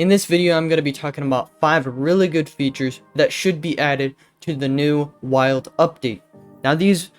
In this video, I'm going to be talking about 5 really good features that should be added to the new Wild update. Now, these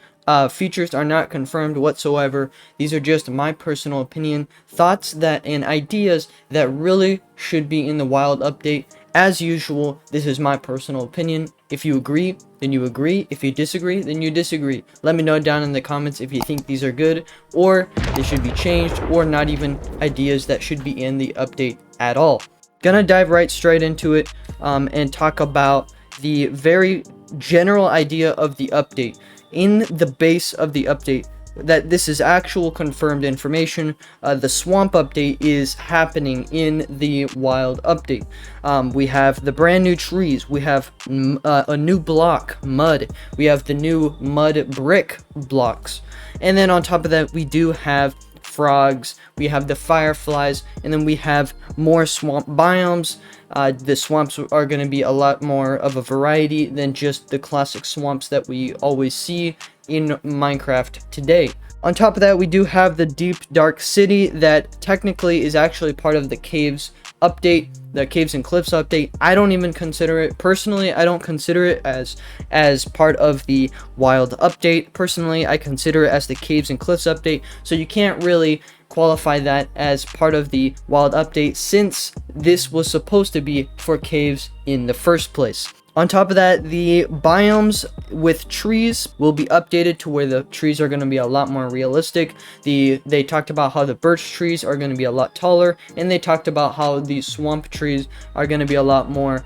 features are not confirmed whatsoever. These are just my personal opinion, thoughts and ideas that really should be in the Wild update. As usual, this is my personal opinion. If you agree, then you agree. If you disagree, then you disagree. Let me know down in the comments if you think these are good, or they should be changed, or not even ideas that should be in the update at all. Gonna dive right straight into it and talk about the very general idea of the update. In the base of the update, that this is actual confirmed information. The swamp update is happening in the Wild update. We have the brand new trees. We have a new block, mud. We have the new mud brick blocks. And then on top of that, we do have frogs, we have the fireflies, and then we have more swamp biomes. The swamps are going to be a lot more of a variety than just the classic swamps that we always see in Minecraft today. On top of that, we do have the deep dark city that technically is actually part of the caves update, the caves and cliffs update. I don't even consider it personally. I don't consider it as part of the Wild update. Personally, I consider it as the caves and cliffs update. So you can't really qualify that as part of the Wild update, since this was supposed to be for caves in the first place. On top of that, the biomes with trees will be updated to where the trees are going to be a lot more realistic. They talked about how the birch trees are going to be a lot taller, and they talked about how the swamp trees are going to be a lot more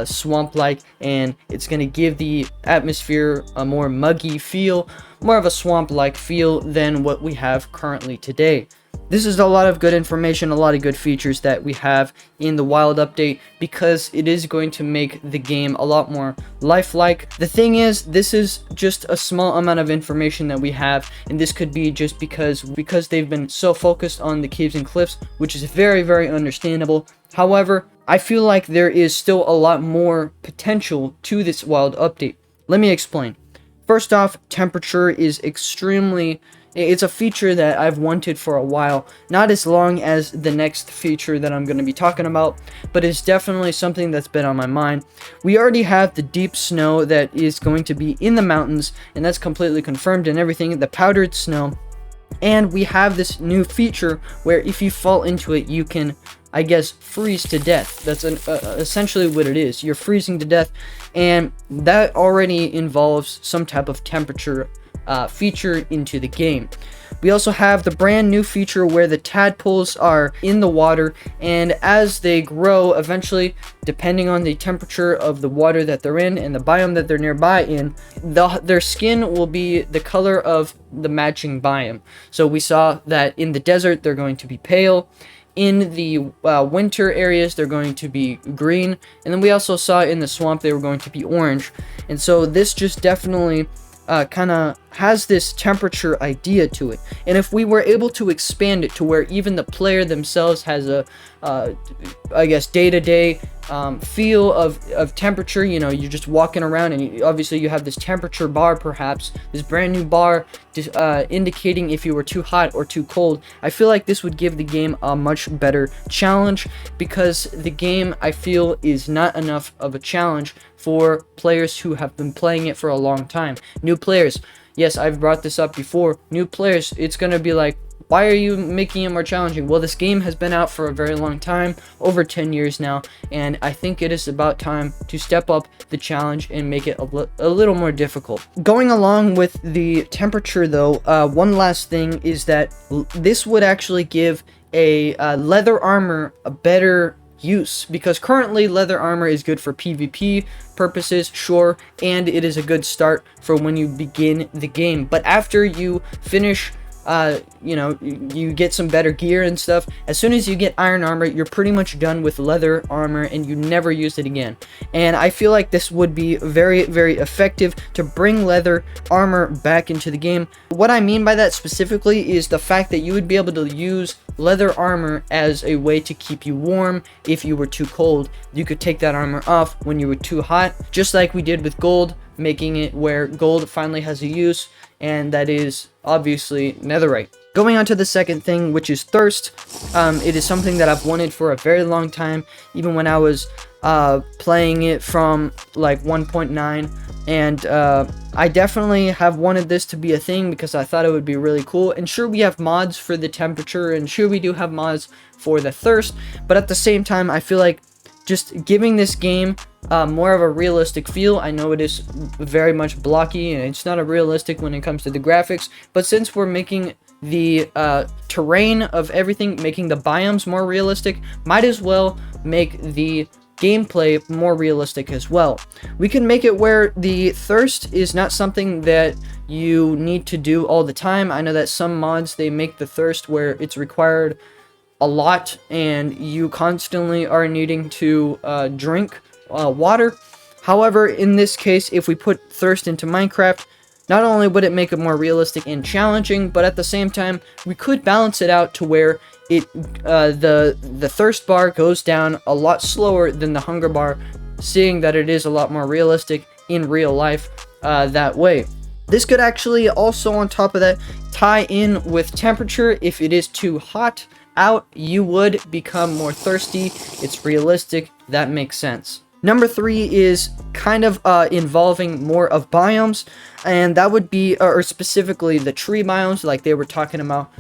swamp-like, and it's going to give the atmosphere a more muggy feel, more of a swamp-like feel than what we have currently today. This is a lot of good information, a lot of good features that we have in the Wild update, because it is going to make the game a lot more lifelike. The thing is, this is just a small amount of information that we have, and this could be just because they've been so focused on the caves and cliffs, which is very, very understandable. However, I feel like there is still a lot more potential to this Wild update. Let me explain. First off, temperature is it's a feature that I've wanted for a while, not as long as the next feature that I'm going to be talking about, but it's definitely something that's been on my mind. We already have the deep snow that is going to be in the mountains, and that's completely confirmed and everything, the powdered snow. And we have this new feature where if you fall into it, you can, I guess, freeze to death. That's essentially what it is. You're freezing to death, and that already involves some type of temperature feature into the game. We also have the brand new feature where the tadpoles are in the water, and as they grow, eventually, depending on the temperature of the water that they're in and the biome that they're nearby in, their skin will be the color of the matching biome. So we saw that in the desert they're going to be pale, in the winter areas they're going to be green, and then we also saw in the swamp they were going to be orange. And so this just definitely kind of has this temperature idea to it, and if we were able to expand it to where even the player themselves has a I guess day-to-day feel of temperature, you know, you're just walking around and obviously you have this temperature bar, perhaps this brand new bar indicating if you were too hot or too cold. I feel like this would give the game a much better challenge, because the game, I feel, is not enough of a challenge for players who have been playing it for a long time. New players, yes, I've brought this up before. New players, it's gonna be like, why are you making it more challenging? Well, this game has been out for a very long time, over 10 years now, and I think it is about time to step up the challenge and make it a little more difficult. Going along with the temperature though, one last thing is that this would actually give a leather armor a better use, because currently leather armor is good for PvP purposes, sure, and it is a good start for when you begin the game. But after you finish you know, you get some better gear and stuff, as soon as you get iron armor, you're pretty much done with leather armor and you never use it again. And I feel like this would be very, very effective to bring leather armor back into the game. What I mean by that specifically is the fact that you would be able to use leather armor as a way to keep you warm. If you were too cold, you could take that armor off when you were too hot, just like we did with gold, making it where gold finally has a use, and that is obviously netherite. Going on to the second thing, which is thirst. It is something that I've wanted for a very long time, even when I was playing it from like 1.9, and I definitely have wanted this to be a thing because I thought it would be really cool. And sure, we have mods for the temperature, and sure, we do have mods for the thirst, but at the same time, I feel like just giving this game more of a realistic feel. I know it is very much blocky and it's not a realistic when it comes to the graphics, but since we're making the terrain of everything, making the biomes more realistic, might as well make the gameplay more realistic as well. We can make it where the thirst is not something that you need to do all the time. I know that some mods, they make the thirst where it's required a lot and you constantly are needing to drink water. However, in this case, if we put thirst into Minecraft, not only would it make it more realistic and challenging, but at the same time, we could balance it out to where it the thirst bar goes down a lot slower than the hunger bar, seeing that it is a lot more realistic in real life that way. This could actually also, on top of that, tie in with temperature. If it is too hot out, you would become more thirsty. It's realistic. That makes sense. Number 3 is kind of involving more of biomes, and that would be, or specifically the tree biomes, like they were talking about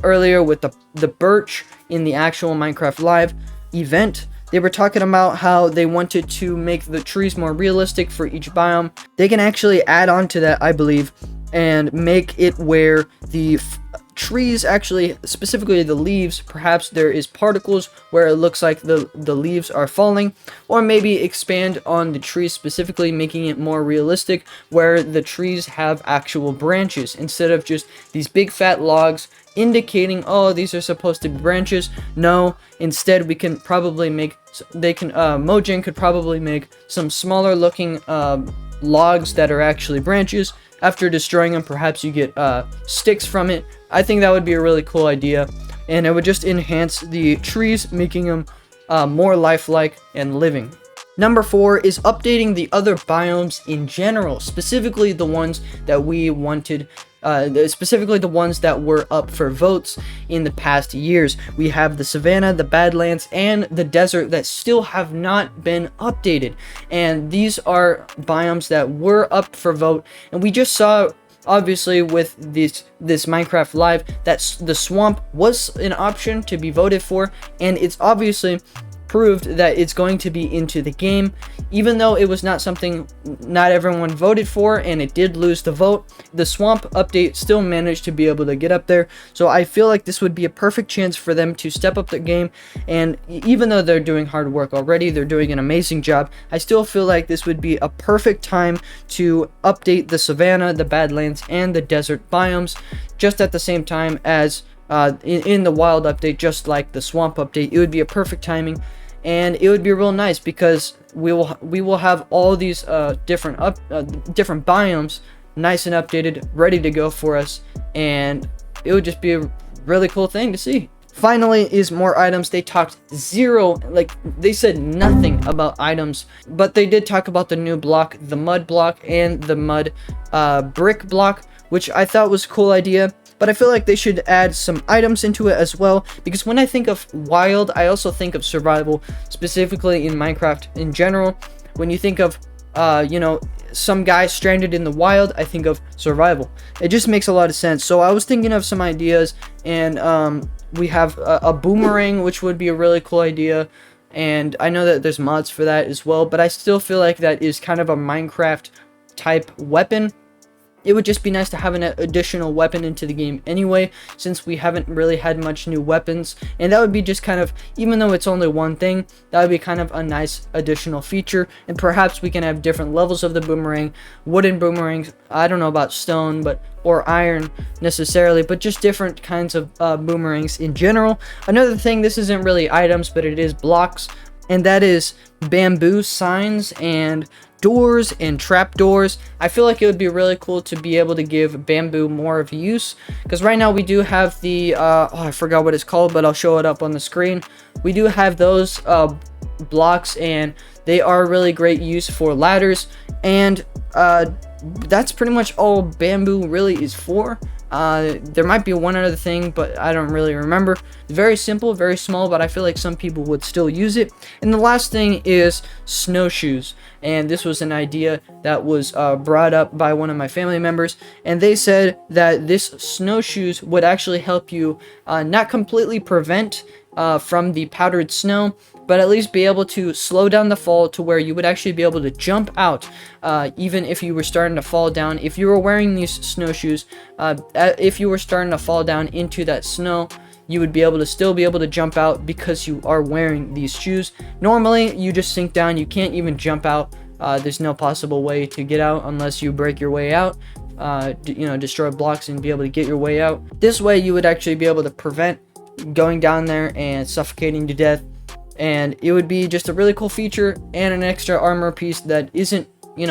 earlier with the birch in the actual Minecraft Live event. They were talking about how they wanted to make the trees more realistic for each biome. They can actually add on to that, I believe, and make it where the trees, actually specifically the leaves, perhaps there is particles where it looks like the leaves are falling, or maybe expand on the trees specifically, making it more realistic where the trees have actual branches instead of just these big fat logs indicating, oh, these are supposed to be branches. No, instead we can probably make, Mojang could probably make some smaller looking logs that are actually branches. After destroying them, perhaps you get sticks from it. I think that would be a really cool idea, and it would just enhance the trees, making them more lifelike and living. Number 4 is updating the other biomes in general, specifically the ones that we wanted, specifically the ones that were up for votes in the past years. We have the savanna, the badlands, and the desert that still have not been updated, and these are biomes that were up for vote. And we just saw, obviously, with this Minecraft Live, that the swamp was an option to be voted for, and it's obviously proved that it's going to be into the game. Even though it was not something not everyone voted for and it did lose the vote, the swamp update still managed to be able to get up there. So I feel like this would be a perfect chance for them to step up the game, and even though they're doing hard work already, they're doing an amazing job, I still feel like this would be a perfect time to update the savanna, the badlands, and the desert biomes just at the same time as in the wild update, just like the swamp update. It would be a perfect timing, and it would be real nice because we will have all these different biomes nice and updated, ready to go for us, and it would just be a really cool thing to see. Finally is more items. They talked zero, like they said nothing about items, but they did talk about the new block, the mud block, and the mud brick block, which I thought was a cool idea. But I feel like they should add some items into it as well, because when I think of wild, I also think of survival, specifically in Minecraft in general. When you think of, you know, some guy stranded in the wild, I think of survival. It just makes a lot of sense. So I was thinking of some ideas, and we have a boomerang, which would be a really cool idea. And I know that there's mods for that as well, but I still feel like that is kind of a Minecraft type weapon. It would just be nice to have an additional weapon into the game anyway, since we haven't really had much new weapons. And that would be just kind of, even though it's only one thing, that would be kind of a nice additional feature. And perhaps we can have different levels of the boomerang, wooden boomerangs, I don't know about stone, or iron necessarily, but just different kinds of boomerangs in general. Another thing, this isn't really items, but it is blocks, and that is bamboo signs and doors and trapdoors. I feel like it would be really cool to be able to give bamboo more of use, because right now we do have the I forgot what it's called, but I'll show it up on the screen. We do have those blocks, and they are really great use for ladders, and that's pretty much all bamboo really is for. There might be one other thing, but I don't really remember. Very simple, very small, but I feel like some people would still use it. And the last thing is snowshoes. And this was an idea that was brought up by one of my family members, and they said that this snowshoes would actually help you not completely prevent from the powdered snow, but at least be able to slow down the fall to where you would actually be able to jump out even if you were starting to fall down. If you were wearing these snowshoes, if you were starting to fall down into that snow, you would be able to still be able to jump out because you are wearing these shoes. Normally, you just sink down. You can't even jump out. There's no possible way to get out unless you break your way out, destroy blocks and be able to get your way out. This way, you would actually be able to prevent going down there and suffocating to death. And it would be just a really cool feature and an extra armor piece that isn't,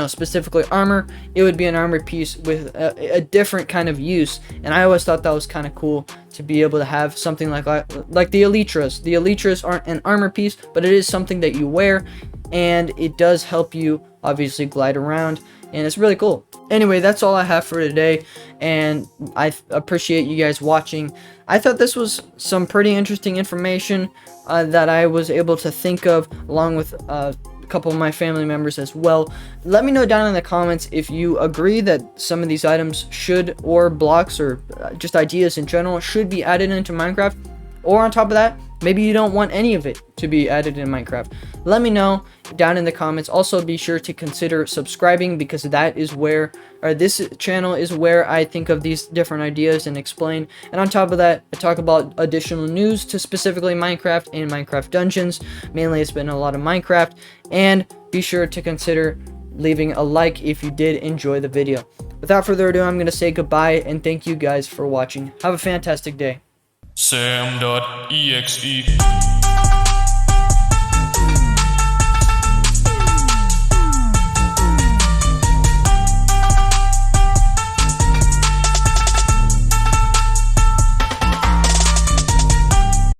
specifically armor. It would be an armor piece with a different kind of use. And I always thought that was kind of cool to be able to have something like the Elytras. The Elytras aren't an armor piece, but it is something that you wear, and it does help you obviously glide around, and it's really cool. Anyway, that's all I have for today, and I appreciate you guys watching. I thought this was some pretty interesting information that I was able to think of, along with a couple of my family members as well. Let me know down in the comments if you agree that some of these items should, or blocks, or just ideas in general, should be added into Minecraft. Or on top of that, maybe you don't want any of it to be added in Minecraft. Let me know down in the comments. Also, be sure to consider subscribing, because that is where, or this channel is where I think of these different ideas and explain. And on top of that, I talk about additional news to specifically Minecraft and Minecraft Dungeons. Mainly, it's been a lot of Minecraft. And be sure to consider leaving a like if you did enjoy the video. Without further ado, I'm going to say goodbye and thank you guys for watching. Have a fantastic day. SamdotEXE.